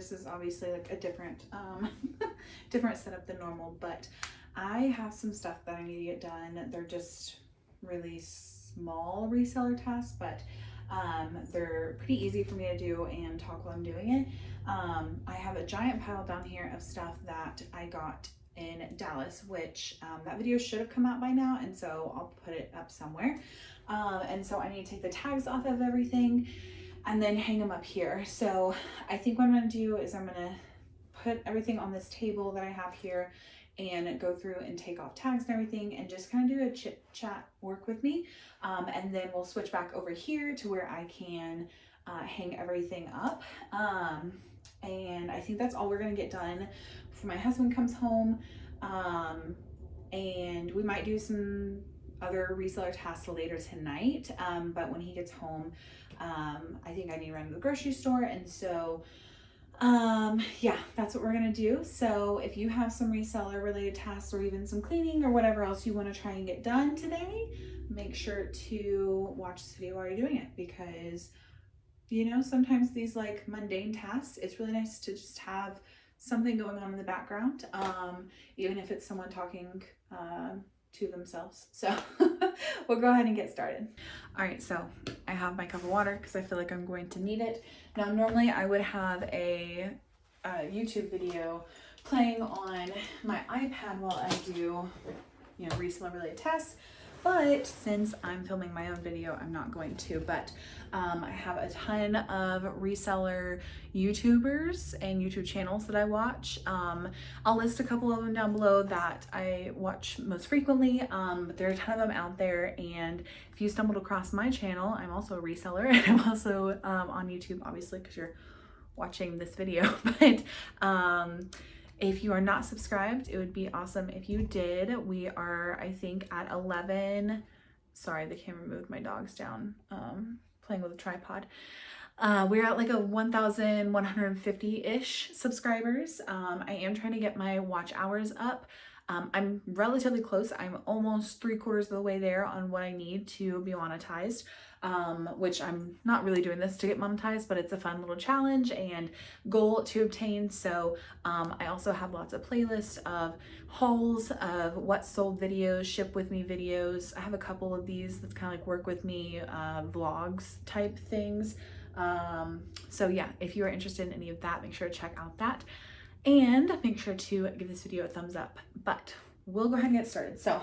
this is obviously like a different, different setup than normal, but I have some stuff that I need to get done. They're just really small reseller tasks, but they're pretty easy for me to do and talk while I'm doing it. I have a giant pile down here of stuff that I got in Dallas, which that video should have come out by now, and so I'll put it up somewhere. And so I need to take the tags off of everything and then hang them up here. So I think what I'm gonna do is I'm gonna put everything on this table that I have here and go through and take off tags and everything and just kind of do a chit chat work with me. And then we'll switch back over here to where I can hang everything up. And I think that's all we're gonna get done before my husband comes home. And we might do some other reseller tasks later tonight. But when he gets home, I think I need to run to the grocery store. And so yeah, that's what we're gonna do. So if you have some reseller related tasks or even some cleaning or whatever else you want to try and get done today, make sure to watch this video while you're doing it, because you know, sometimes these like mundane tasks, it's really nice to just have something going on in the background, even if it's someone talking to themselves. So we'll go ahead and get started. All right, so I have my cup of water because I feel like I'm going to need it. Now, normally I would have a YouTube video playing on my iPad while I do, you know, reseller related tasks. But since I'm filming my own video, I'm not going to, but I have a ton of reseller YouTubers and YouTube channels that I watch. I'll list a couple of them down below that I watch most frequently, but there are a ton of them out there. And if you stumbled across my channel, I'm also a reseller, and I'm also on YouTube, obviously, because you're watching this video. But if you are not subscribed, it would be awesome if you did. We are, I think, at 11. Sorry, the camera moved. My dog's down playing with a tripod. We're at like a 1,150-ish subscribers. I am trying to get my watch hours up. I'm relatively close. I'm almost 3/4 of the way there on what I need to be monetized, which I'm not really doing this to get monetized, but it's a fun little challenge and goal to obtain. So I also have lots of playlists of hauls of what sold videos, ship with me videos. I have a couple of these that's kind of like work with me vlogs type things. So yeah, if you are interested in any of that, make sure to check out that. And make sure to give this video a thumbs up. But we'll go ahead and get started. So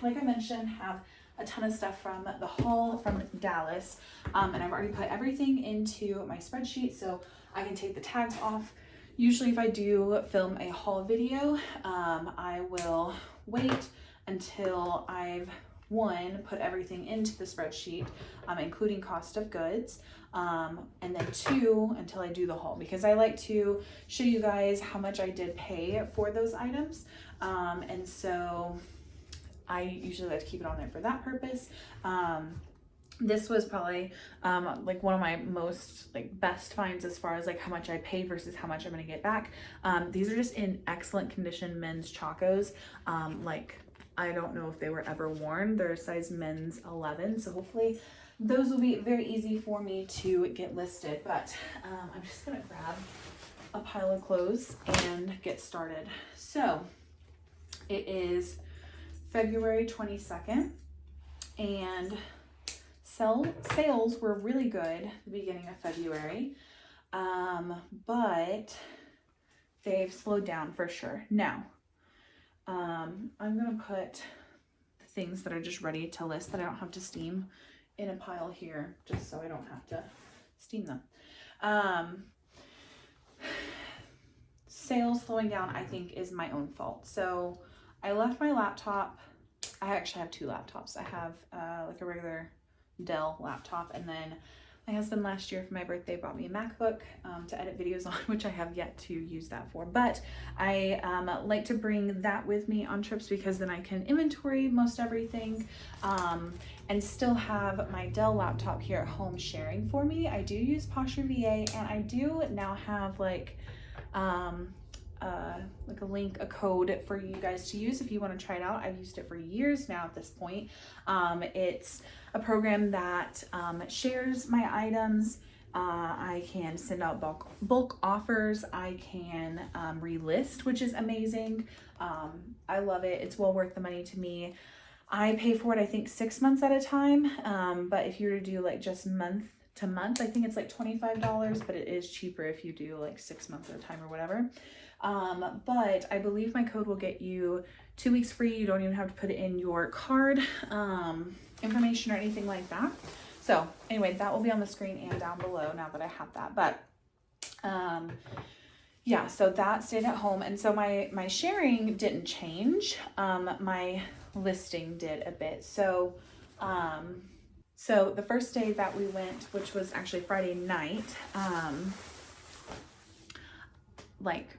like I mentioned, have a ton of stuff from the haul from Dallas. And I've already put everything into my spreadsheet so I can take the tags off. Usually if I do film a haul video, I will wait until I've put everything into the spreadsheet, including cost of goods, and then 2, until I do the haul, because I like to show you guys how much I did pay for those items. And so I usually like to keep it on there for that purpose. This was probably like one of my most like best finds as far as like how much I paid versus how much I'm gonna get back. These are just in excellent condition men's chacos. Like I don't know if they were ever worn. They're a size men's 11, so hopefully those will be very easy for me to get listed. But I'm just gonna grab a pile of clothes and get started. So it is February 22nd, and sales were really good at the beginning of February, but they've slowed down for sure. Now, I'm gonna put the things that are just ready to list that I don't have to steam in a pile here, just so I don't have to steam them. Sales slowing down, I think, is my own fault. So I left my laptop. I actually have 2 laptops. I have like a regular Dell laptop, and then my husband last year for my birthday bought me a MacBook to edit videos on, which I have yet to use that for. But I like to bring that with me on trips because then I can inventory most everything and still have my Dell laptop here at home sharing for me. I do use Posture VA, and I do now have like a code for you guys to use if you want to try it out. I've used it for years now at this point. It's a program that shares my items I can send out bulk offers. I can relist, which is amazing. I love it. It's well worth the money to me. I pay for it, I think 6 months at a time. But if you were to do like just month to month, I think it's like $25, but it is cheaper if you do like 6 months at a time or whatever. But I believe my code will get you 2 weeks free. You don't even have to put in your card information or anything like that. So anyway, that will be on the screen and down below now that I have that. But yeah, so that stayed at home. And so my sharing didn't change. My listing did a bit. So so the first day that we went, which was actually Friday night, like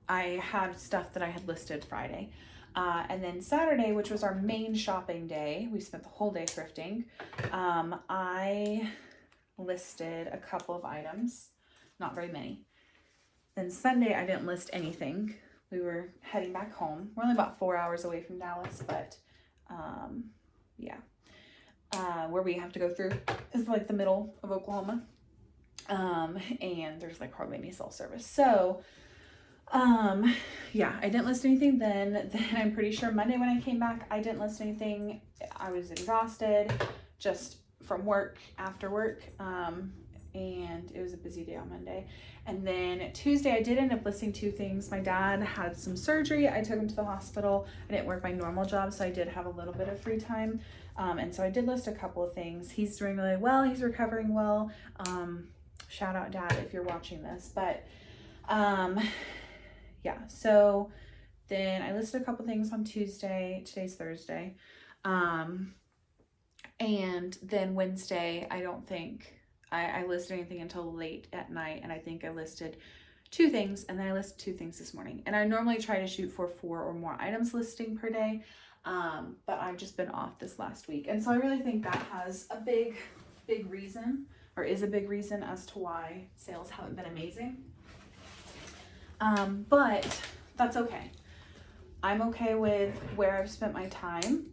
I had stuff that I had listed Friday. And then Saturday, which was our main shopping day, we spent the whole day thrifting. I listed a couple of items, not very many. Then Sunday, I didn't list anything. We were heading back home. We're only about 4 hours away from Dallas, but yeah. Where we have to go through is like the middle of Oklahoma. And there's like hardly any cell service. So yeah, I didn't list anything then I'm pretty sure Monday when I came back, I didn't list anything. I was exhausted just from work, after work. And it was a busy day on Monday. And then Tuesday, I did end up listing 2 things. My dad had some surgery. I took him to the hospital. I didn't work my normal job, so I did have a little bit of free time. And so I did list a couple of things. He's doing really well. He's recovering well. Shout out, Dad, if you're watching this. But yeah, so then I listed a couple things on Tuesday. Today's Thursday. And then Wednesday, I don't think I listed anything until late at night. And I think I listed 2 things, and then I listed 2 things this morning. And I normally try to shoot for 4 or more items listing per day. But I've just been off this last week. And so I really think that has a big reason, or is a big reason as to why sales haven't been amazing. But that's okay. I'm okay with where I've spent my time.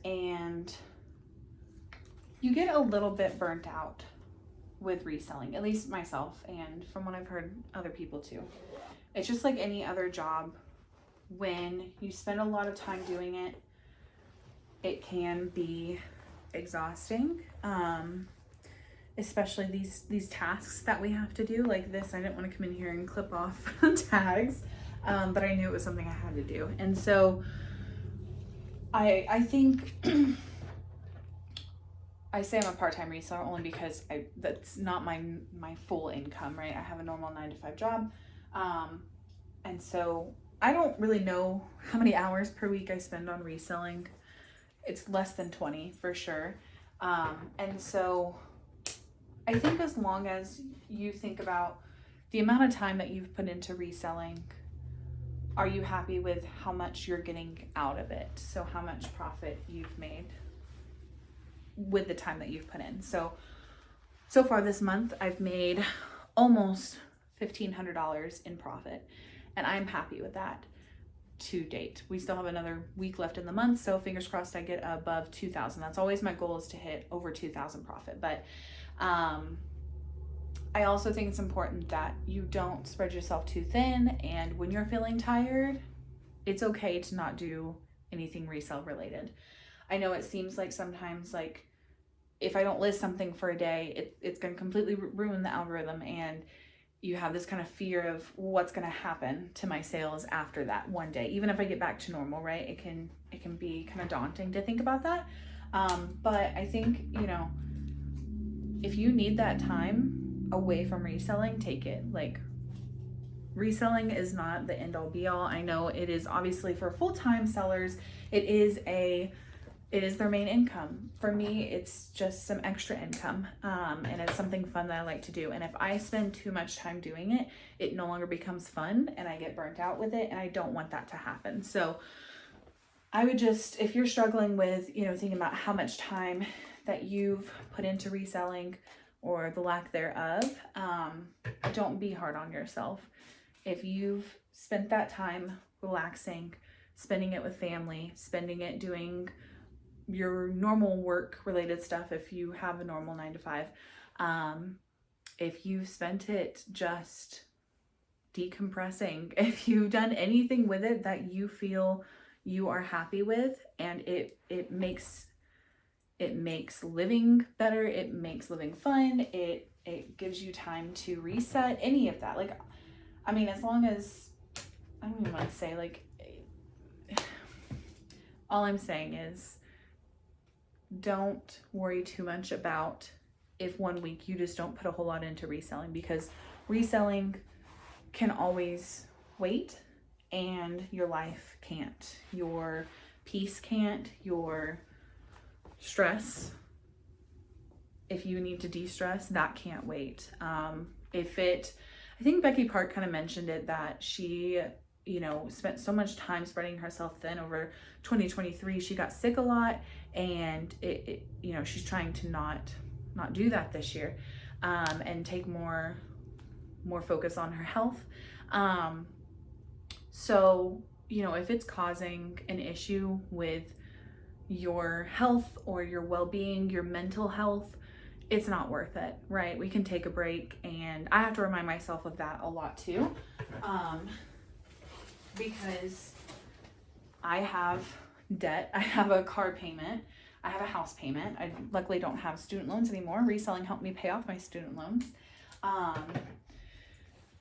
And you get a little bit burnt out with reselling, at least myself, and from what I've heard other people too. It's just like any other job. When you spend a lot of time doing it, it can be exhausting. Especially these tasks that we have to do, like this. I didn't want to come in here and clip off tags, but I knew it was something I had to do. And so I think I say I'm a part-time reseller only because that's not my full income, right? I have a normal 9-to-5 job. And so I don't really know how many hours per week I spend on reselling. It's less than 20 for sure. And so I think as long as you think about the amount of time that you've put into reselling, are you happy with how much you're getting out of it? So how much profit you've made with the time that you've put in. So far this month, I've made almost $1,500 in profit, and I'm happy with that to date. We still have another week left in the month, so fingers crossed I get above 2,000. That's always my goal, is to hit over 2,000 profit. But I also think it's important that you don't spread yourself too thin, and when you're feeling tired, it's okay to not do anything resale related. I know it seems like sometimes, like, if I don't list something for a day, it's going to completely ruin the algorithm, and you have this kind of fear of what's going to happen to my sales after that one day. Even if I get back to normal, right? It can be kind of daunting to think about that. But I think, if you need that time away from reselling, take it. Like, reselling is not the end all be all. I know it is obviously for full-time sellers, it is their main income. For me, it's just some extra income, and it's something fun that I like to do. And if I spend too much time doing it, it no longer becomes fun, and I get burnt out with it, and I don't want that to happen. So I would just, if you're struggling with, thinking about how much time that you've put into reselling or the lack thereof, don't be hard on yourself. If you've spent that time relaxing, spending it with family, spending it doing your normal work related stuff, if you have a normal 9-to-5, if you've spent it just decompressing, if you've done anything with it that you feel you are happy with, and it makes living better, it makes living fun, it gives you time to reset, any of that. Like, I mean, as long as, I don't even want to say, like, all I'm saying is don't worry too much about if one week you just don't put a whole lot into reselling, because reselling can always wait, and your life can't, your peace can't, your stress, if you need to de-stress, that can't wait. I think Becky Park kind of mentioned it, that she, you know, spent so much time spreading herself thin over 2023. She got sick a lot, and it you know, she's trying to not do that this year, and take more focus on her health. So, you know, if it's causing an issue with your health or your well-being, your mental health, it's not worth it, right? We can take a break, and I have to remind myself of that a lot too, because I have debt, I have a car payment, I have a house payment. I luckily don't have student loans anymore. Reselling helped me pay off my student loans.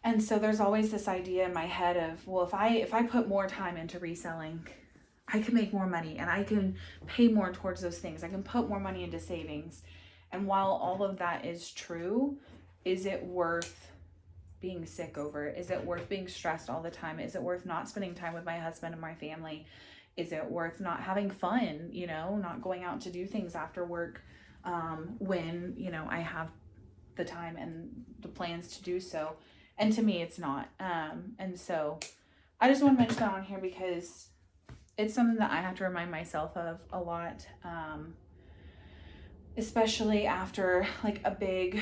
And so there's always this idea in my head of, well, if I put more time into reselling, I can make more money, and I can pay more towards those things. I can put more money into savings. And while all of that is true, is it worth being sick over? Is it worth being stressed all the time? Is it worth not spending time with my husband and my family? Is it worth not having fun, you know, not going out to do things after work, when, you know, I have the time and the plans to do so? And to me, it's not. And so I just want to mention that on here because it's something that I have to remind myself of a lot, especially after like a big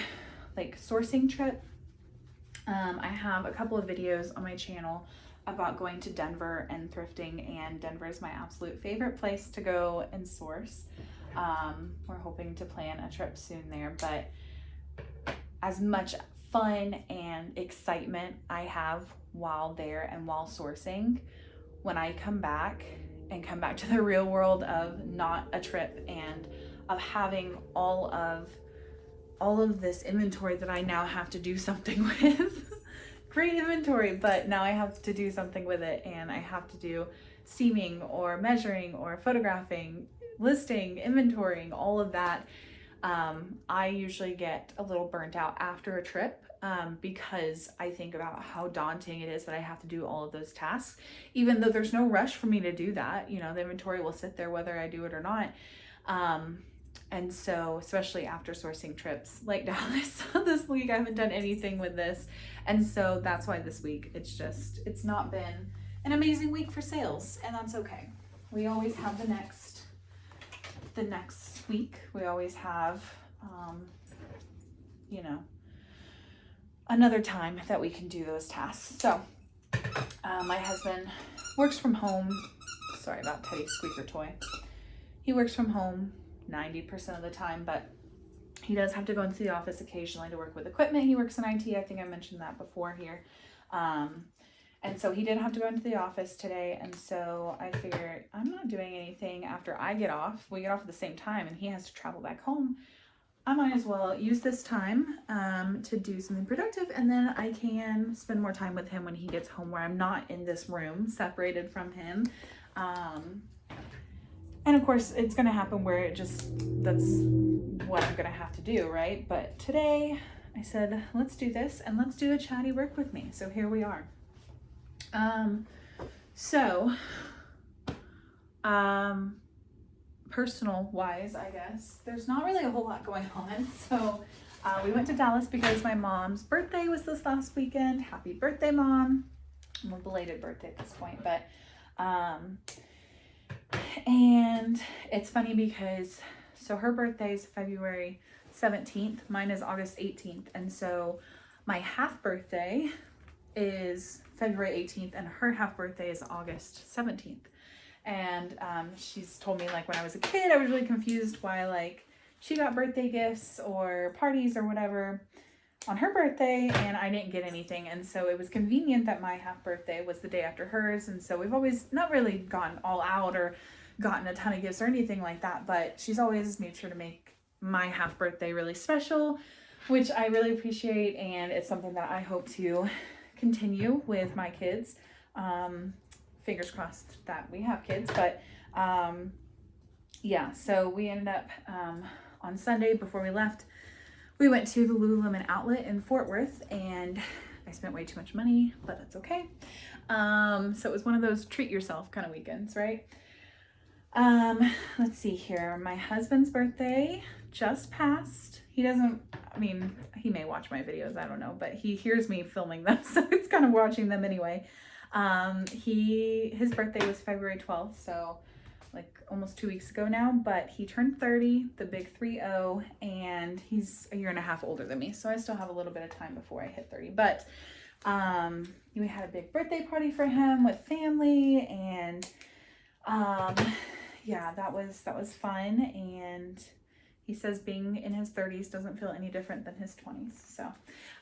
like sourcing trip. I have a couple of videos on my channel about going to Denver and thrifting, and Denver is my absolute favorite place to go and source. We're hoping to plan a trip soon there, but as much fun and excitement I have while there and while sourcing, when I come back to the real world of not a trip and of having all of this inventory that I now have to do something with. Great inventory, but now I have to do something with it, and I have to do steaming or measuring or photographing, listing, inventorying, all of that. I usually get a little burnt out after a trip, because I think about how daunting it is that I have to do all of those tasks, even though there's no rush for me to do that. You know, the inventory will sit there whether I do it or not. And so, especially after sourcing trips like Dallas, this week I haven't done anything with this. And so that's why this week, it's not been an amazing week for sales, and that's okay. We always have the next week. We always have, you know, another time that we can do those tasks. So, my husband works from home. Sorry about Teddy's squeaker toy. He works from home 90% of the time, but he does have to go into the office occasionally to work with equipment. He works in IT. I think I mentioned that before here. And so he did have to go into the office today. And so I figured I'm not doing anything after I get off. We get off at the same time, and he has to travel back home. I might as well use this time to do something productive, and then I can spend more time with him when he gets home, where I'm not in this room separated from him. And of course, it's going to happen where that's what I'm going to have to do, right? But today I said, let's do this, and let's do a chatty work with me. So here we are. Personal wise, I guess, there's not really a whole lot going on. So we went to Dallas because my mom's birthday was this last weekend. Happy birthday, Mom. Well, belated birthday at this point, but and it's funny because so her birthday is February 17th, mine is August 18th, and so my half birthday is February 18th and her half birthday is August 17th. And she's told me, like, when I was a kid, I was really confused why, like, she got birthday gifts or parties or whatever on her birthday, and I didn't get anything. And so it was convenient that my half birthday was the day after hers. And so we've always not really gone all out or gotten a ton of gifts or anything like that, but she's always made sure to make my half birthday really special, which I really appreciate. And it's something that I hope to continue with my kids. Fingers crossed that we have kids, but yeah, so we ended up on Sunday before we left, we went to the Lululemon outlet in Fort Worth, and I spent way too much money, but that's okay. So it was one of those treat yourself kind of weekends, right? Let's see here. My husband's birthday just passed. He doesn't, I mean, he may watch my videos, I don't know, but he hears me filming them, so it's kind of watching them anyway. His birthday was February 12th, so like almost 2 weeks ago now, but he turned 30, the big 3-0, and he's a year and a half older than me, so I still have a little bit of time before I hit 30. But we had a big birthday party for him with family, and yeah, that was fun. And he says being in his 30s doesn't feel any different than his 20s. So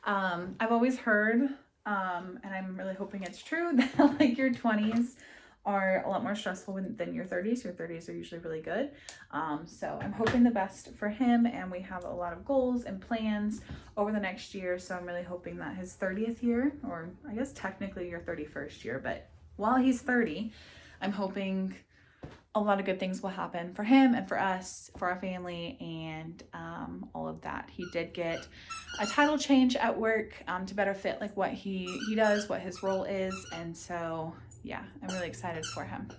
I've always heard, and I'm really hoping it's true, that like your 20s are a lot more stressful than your 30s. Your 30s are usually really good. So I'm hoping the best for him, and we have a lot of goals and plans over the next year. So I'm really hoping that his 30th year, or I guess technically your 31st year, but while he's 30, I'm hoping a lot of good things will happen for him and for us, for our family, and all of that. He did get a title change at work to better fit like what he does, what his role is, and so yeah, I'm really excited for him.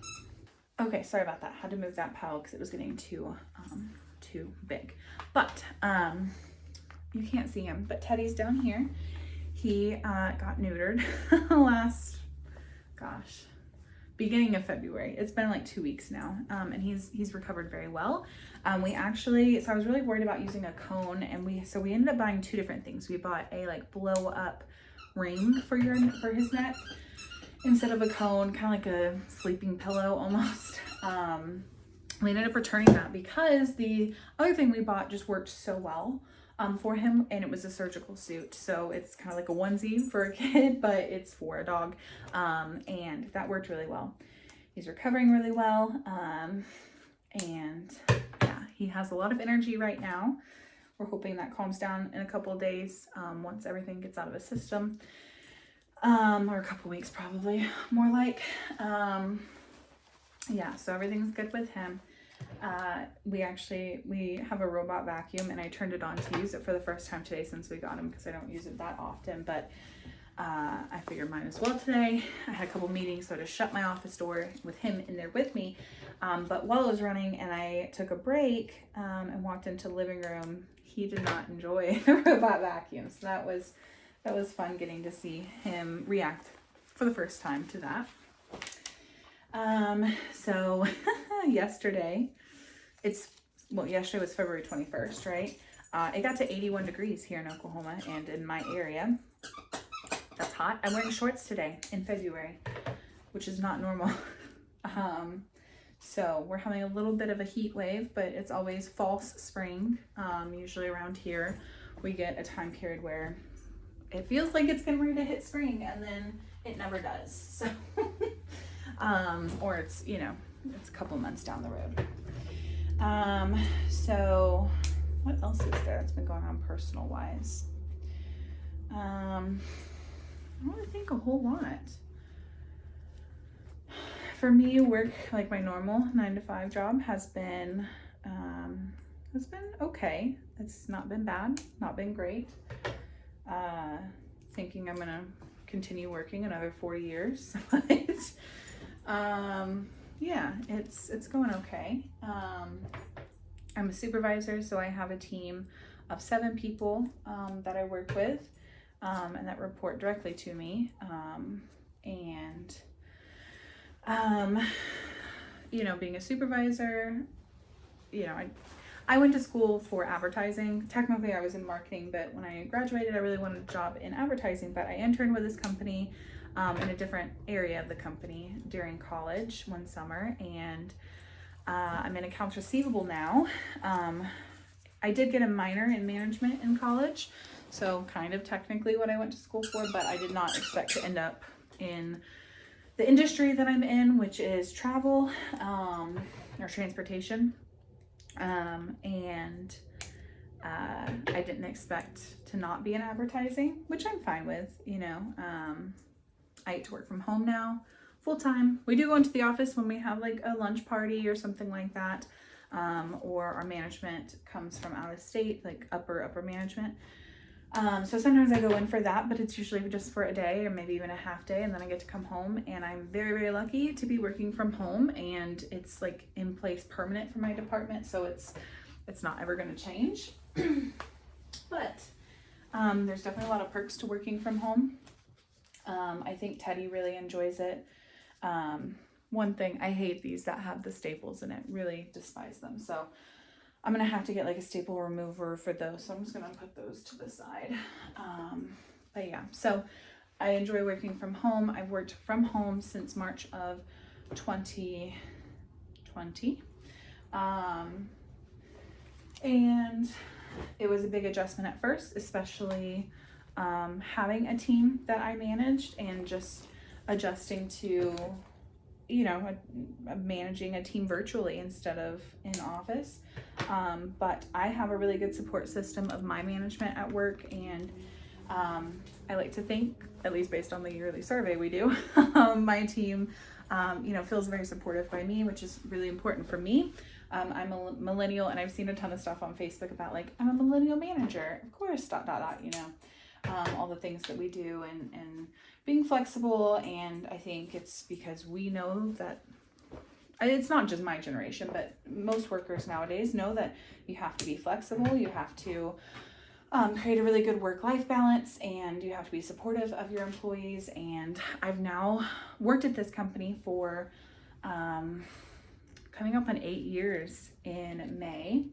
Okay, sorry about that. Had to move that pile because it was getting too big. But you can't see him, but Teddy's down here. He got neutered beginning of February. It's been like 2 weeks now, and he's recovered very well. So I was really worried about using a cone, and we ended up buying two different things. We bought a like blow up ring for his neck instead of a cone, kind of like a sleeping pillow almost. We ended up returning that because the other thing we bought just worked so well for him, and it was a surgical suit, so it's kind of like a onesie for a kid, but it's for a dog, and that worked really well. He's recovering really well, and yeah, he has a lot of energy right now. We're hoping that calms down in a couple of days once everything gets out of his system, or a couple weeks probably, more like. Yeah, so everything's good with him. We have a robot vacuum, and I turned it on to use it for the first time today since we got him, because I don't use it that often, but I figured might as well today. I had a couple meetings, so I just shut my office door with him in there with me, but while it was running and I took a break and walked into the living room, he did not enjoy the robot vacuum, so that was fun getting to see him react for the first time to that. So yesterday was February 21st, right? It got to 81 degrees here in Oklahoma and in my area. That's hot. I'm wearing shorts today in February, which is not normal. So we're having a little bit of a heat wave, but it's always false spring. Usually around here, we get a time period where it feels like it's getting ready to hit spring, and then it never does. So, or it's a couple months down the road. So what else is there that's been going on personal wise? I don't really think a whole lot. For me, work, like my normal 9-to-5 job, has been okay. It's not been bad, not been great. Thinking I'm gonna continue working another 4 years, but yeah, it's going okay. I'm a supervisor, so I have a team of 7 people that I work with and that report directly to me. Being a supervisor, I went to school for advertising. Technically, I was in marketing, but when I graduated, I really wanted a job in advertising, but I interned with this company in a different area of the company during college one summer, and I'm in accounts receivable now. I did get a minor in management in college, So kind of technically what I went to school for, but I did not expect to end up in the industry that I'm in, which is travel, or transportation. And I didn't expect to not be in advertising, which I'm fine with, you know. I get to work from home now, full time. We do go into the office when we have like a lunch party or something like that, or our management comes from out of state, like upper management. So sometimes I go in for that, but it's usually just for a day or maybe even a half day, and then I get to come home. And I'm very, very lucky to be working from home, and it's like in place permanent for my department, so it's not ever going to change. But there's definitely a lot of perks to working from home. I think Teddy really enjoys it. One thing, I hate these that have the staples in it, really despise them. So I'm gonna have to get like a staple remover for those. So I'm just gonna put those to the side. But yeah, so I enjoy working from home. I've worked from home since March of 2020. And it was a big adjustment at first, especially having a team that I managed and just adjusting to, you know, managing a team virtually instead of in office. But I have a really good support system of my management at work, and I like to think, at least based on the yearly survey we do, my team, you know, feels very supportive by me, which is really important for me. I'm a millennial, and I've seen a ton of stuff on Facebook about like, I'm a millennial manager, of course, ... you know, all the things that we do, and being flexible. And I think it's because we know that it's not just my generation, but most workers nowadays know that you have to be flexible, you have to create a really good work-life balance, and you have to be supportive of your employees. And I've now worked at this company for coming up on 8 years in May.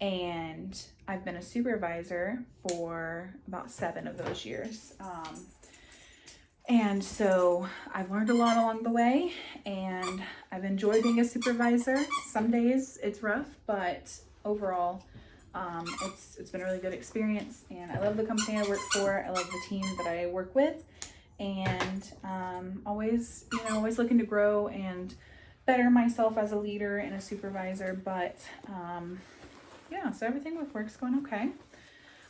And I've been a supervisor for about 7 of those years. And so I've learned a lot along the way, and I've enjoyed being a supervisor. Some days it's rough, but overall, it's been a really good experience, and I love the company I work for. I love the team that I work with, and always looking to grow and better myself as a leader and a supervisor. But yeah, so everything with work's going okay.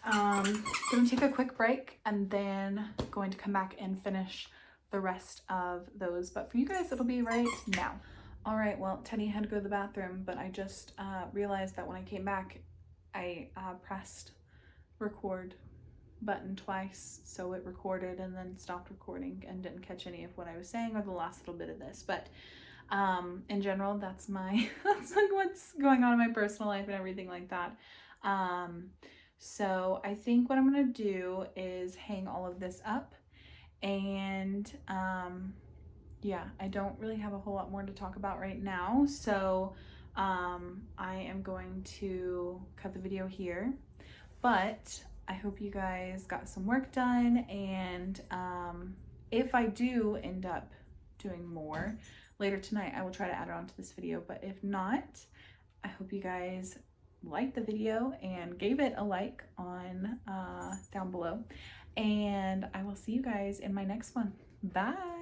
Gonna take a quick break, and then going to come back and finish the rest of those. But for you guys, it'll be right now. All right, well, Teddy had to go to the bathroom, but I just realized that when I came back, I pressed record button twice, so it recorded and then stopped recording and didn't catch any of what I was saying or the last little bit of this. But in general, that's like what's going on in my personal life and everything like that. So I think what I'm gonna do is hang all of this up, and yeah, I don't really have a whole lot more to talk about right now. So I am going to cut the video here, but I hope you guys got some work done. And if I do end up doing more later tonight, I will try to add it onto this video. But if not, I hope you guys liked the video and gave it a like on down below. And I will see you guys in my next one. Bye.